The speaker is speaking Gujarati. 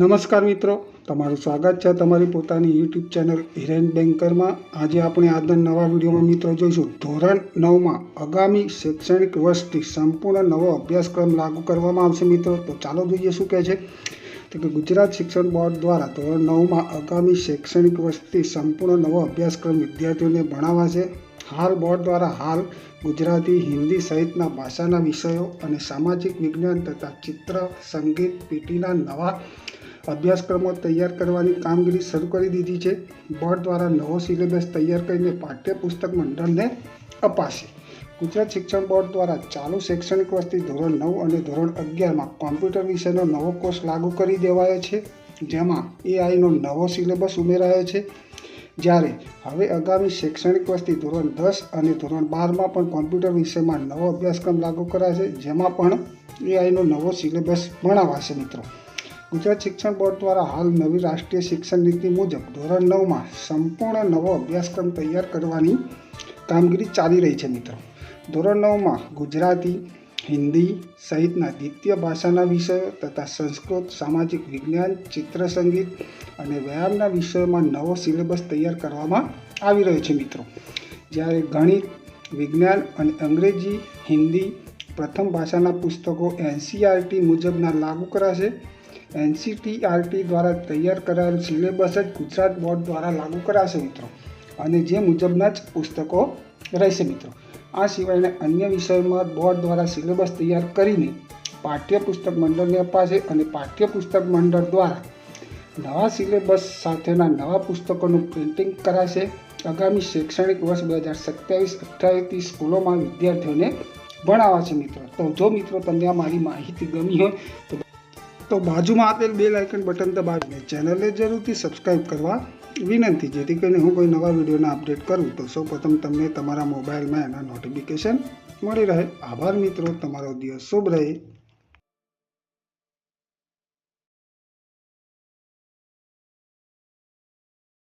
નમસ્કાર મિત્રો, તમારું સ્વાગત છે તમારી પોતાની યુટ્યુબ ચેનલ હિરેન બેન્કરમાં। આજે આપણે આજના નવા વિડીયોમાં મિત્રો જોઈશું ધોરણ 9માં આગામી શૈક્ષણિક વર્ષથી સંપૂર્ણ નવો અભ્યાસક્રમ લાગુ કરવામાં આવશે મિત્રો। તો ચાલો જોઈએ શું કહે છે। તો કે ગુજરાત શિક્ષણ બોર્ડ દ્વારા ધોરણ 9માં આગામી શૈક્ષણિક વર્ષથી સંપૂર્ણ નવો અભ્યાસક્રમ વિદ્યાર્થીઓને ભણાવાશે। હાલ બોર્ડ દ્વારા ગુજરાતી, હિન્દી સહિતના ભાષાના વિષયો અને સામાજિક વિજ્ઞાન તથા ચિત્ર, સંગીત, પીટીના નવા અભ્યાસક્રમો તૈયાર કરવાની કામગીરી શરૂ કરી દીધી છે। બોર્ડ દ્વારા નવો સિલેબસ તૈયાર કરીને પાઠ્યપુસ્તક મંડળને અપાશે। ગુજરાત શિક્ષણ બોર્ડ દ્વારા ચાલુ શૈક્ષણિક વર્ષથી ધોરણ 9 અને ધોરણ 11માં કોમ્પ્યુટર વિષયનો નવો કોર્સ લાગુ કરી દેવાયો છે, જેમાં એઆઈનો નવો સિલેબસ ઉમેરાયો છે। જ્યારે હવે આગામી શૈક્ષણિક વર્ષથી ધોરણ 10 અને ધોરણ 12માં પણ કોમ્પ્યુટર વિષયમાં નવો અભ્યાસક્રમ લાગુ કરાશે, જેમાં પણ એઆઈનો નવો સિલેબસ ભણાવાશે મિત્રો। ગુજરાત શિક્ષણ બોર્ડ દ્વારા હાલ નવી રાષ્ટ્રીય શિક્ષણ નીતિ મુજબ ધોરણ 9માં સંપૂર્ણ નવો અભ્યાસક્રમ તૈયાર કરવાની કામગીરી ચાલી રહી છે મિત્રો। ધોરણ 9માં ગુજરાતી, હિન્દી સહિતના દ્વિતીય ભાષાના વિષયો તથા સંસ્કૃત, સામાજિક વિજ્ઞાન, ચિત્ર, સંગીત અને વ્યાયામના વિષયોમાં નવો સિલેબસ તૈયાર કરવામાં આવી રહ્યો છે મિત્રો। જ્યારે ગણિત, વિજ્ઞાન અને અંગ્રેજી, હિન્દી પ્રથમ ભાષાના પુસ્તકો એનસીઈઆરટી મુજબના લાગુ કરાશે। એનસીઈઆરટી દ્વારા તૈયાર કરાયેલ સિલેબસ જ ગુજરાત બોર્ડ દ્વારા લાગુ કરાશે મિત્રો, અને જે મુજબના જ પુસ્તકો રહેશે મિત્રો। આ સિવાયના અન્ય વિષયોમાં બોર્ડ દ્વારા સિલેબસ તૈયાર કરીને પાઠ્યપુસ્તક મંડળને અપાશે અને પાઠ્યપુસ્તક મંડળ દ્વારા નવા સિલેબસ સાથેના નવા પુસ્તકોનું પ્રિન્ટિંગ કરાશે। આગામી શૈક્ષણિક વર્ષ 2027-28થી સ્કૂલોમાં વિદ્યાર્થીઓને ભણાવાશે મિત્રો। તો જો મિત્રો તમને આ મારી માહિતી ગમી હોય તો બાજુમાં આપેલ બેલ આઇકન બટન દબાવીને ચેનલને જરૂરથી સબસ્ક્રાઈબ કરવા વિનંતી, જેથી કરીને હું કોઈ નવા વિડીયોના અપડેટ કરું તો સૌપ્રથમ તમને તમારા મોબાઈલમાં એના નોટિફિકેશન મળી રહે। આભાર મિત્રો, તમારો દિવસ શુભ રહે।